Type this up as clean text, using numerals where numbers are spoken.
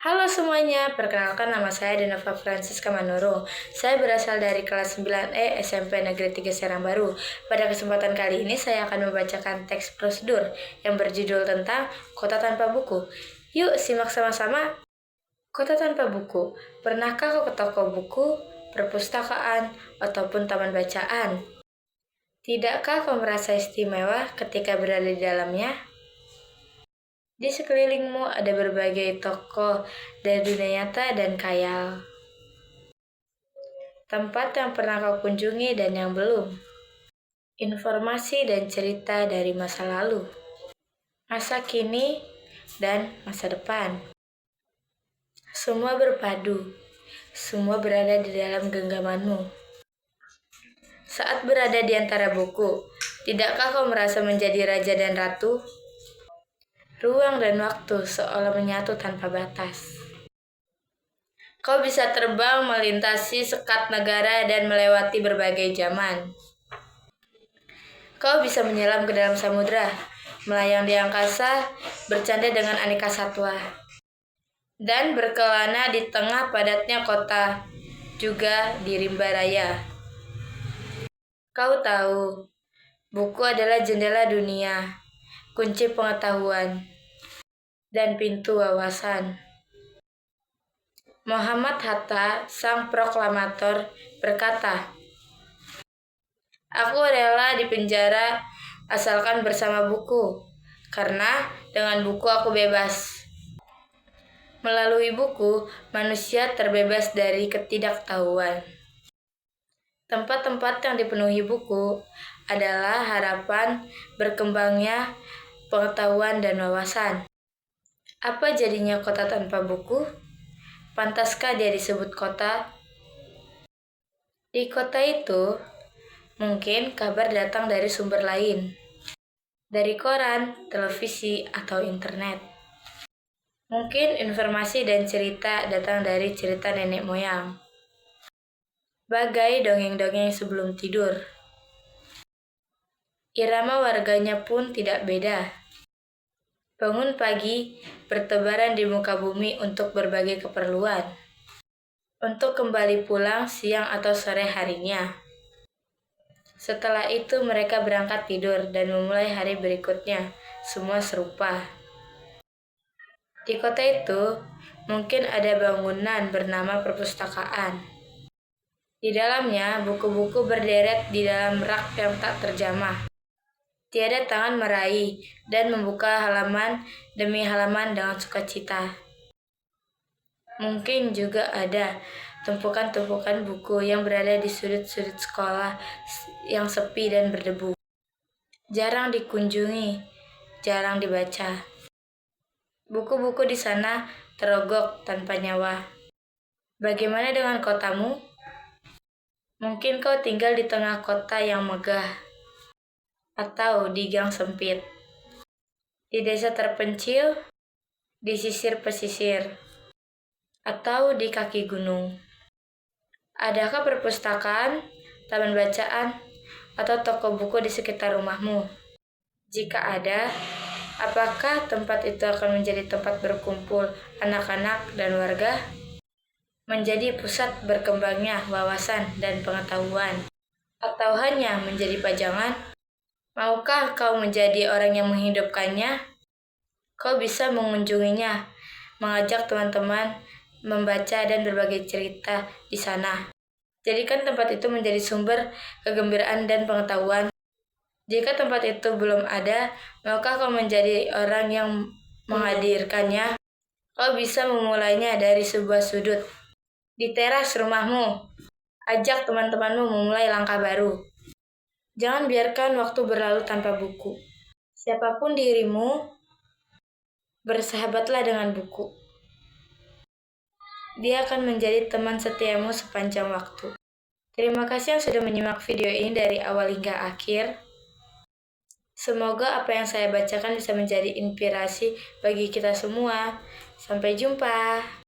Halo semuanya, perkenalkan nama saya Denova Francisca Manurung. Saya berasal dari kelas 9E SMP Negeri 3 Serang Baru. Pada kesempatan kali ini saya akan membacakan teks prosedur yang berjudul tentang Kota Tanpa Buku. Yuk simak sama-sama. Kota tanpa buku. Pernahkah kau ke toko buku, perpustakaan, ataupun taman bacaan? Tidakkah kau merasa istimewa ketika berada di dalamnya? Di sekelilingmu ada berbagai tokoh dari dunia nyata dan khayal. Tempat yang pernah kau kunjungi dan yang belum. Informasi dan cerita dari masa lalu, masa kini, dan masa depan. Semua berpadu. Semua berada di dalam genggamanmu. Saat berada di antara buku, tidakkah kau merasa menjadi raja dan ratu? Ruang dan waktu seolah menyatu tanpa batas. Kau bisa terbang melintasi sekat negara dan melewati berbagai zaman. Kau bisa menyelam ke dalam samudera, melayang di angkasa, bercanda dengan aneka satwa, dan berkelana di tengah padatnya kota, juga di rimba raya. Kau tahu, buku adalah jendela dunia, kunci pengetahuan, dan pintu wawasan. Muhammad Hatta, sang proklamator, berkata, "Aku rela di penjara asalkan bersama buku, karena dengan buku aku bebas." Melalui buku, manusia terbebas dari ketidaktahuan. Tempat-tempat yang dipenuhi buku adalah harapan berkembangnya pengetahuan dan wawasan. Apa jadinya kota tanpa buku? Pantaskah dia disebut kota? Di kota itu, mungkin kabar datang dari sumber lain, dari koran, televisi, atau internet. Mungkin informasi dan cerita datang dari cerita nenek moyang, bagai dongeng-dongeng sebelum tidur. Irama warganya pun tidak beda. Bangun pagi, bertebaran di muka bumi untuk berbagai keperluan, untuk kembali pulang siang atau sore harinya. Setelah itu mereka berangkat tidur dan memulai hari berikutnya, semua serupa. Di kota itu, mungkin ada bangunan bernama perpustakaan. Di dalamnya, buku-buku berderet di dalam rak yang tak terjamah. Tiada tangan meraih dan membuka halaman demi halaman dengan sukacita. Mungkin juga ada tumpukan-tumpukan buku yang berada di sudut-sudut sekolah yang sepi dan berdebu. Jarang dikunjungi, jarang dibaca. Buku-buku di sana terogok tanpa nyawa. Bagaimana dengan kotamu? Mungkin kau tinggal di tengah kota yang megah, atau di gang sempit, di desa terpencil, di sisir pesisir, atau di kaki gunung. Adakah perpustakaan, taman bacaan, atau toko buku di sekitar rumahmu? Jika ada, apakah tempat itu akan menjadi tempat berkumpul anak-anak dan warga? Menjadi pusat berkembangnya wawasan dan pengetahuan? Atau hanya menjadi pajangan? Maukah kau menjadi orang yang menghidupkannya? Kau bisa mengunjunginya, mengajak teman-teman membaca dan berbagai cerita di sana. Jadikan tempat itu menjadi sumber kegembiraan dan pengetahuan. Jika tempat itu belum ada, maukah kau menjadi orang yang menghadirkannya? Kau bisa memulainya dari sebuah sudut, di teras rumahmu. Ajak teman-temanmu memulai langkah baru. Jangan biarkan waktu berlalu tanpa buku. Siapapun dirimu, bersahabatlah dengan buku. Dia akan menjadi teman setiamu sepanjang waktu. Terima kasih yang sudah menyimak video ini dari awal hingga akhir. Semoga apa yang saya bacakan bisa menjadi inspirasi bagi kita semua. Sampai jumpa.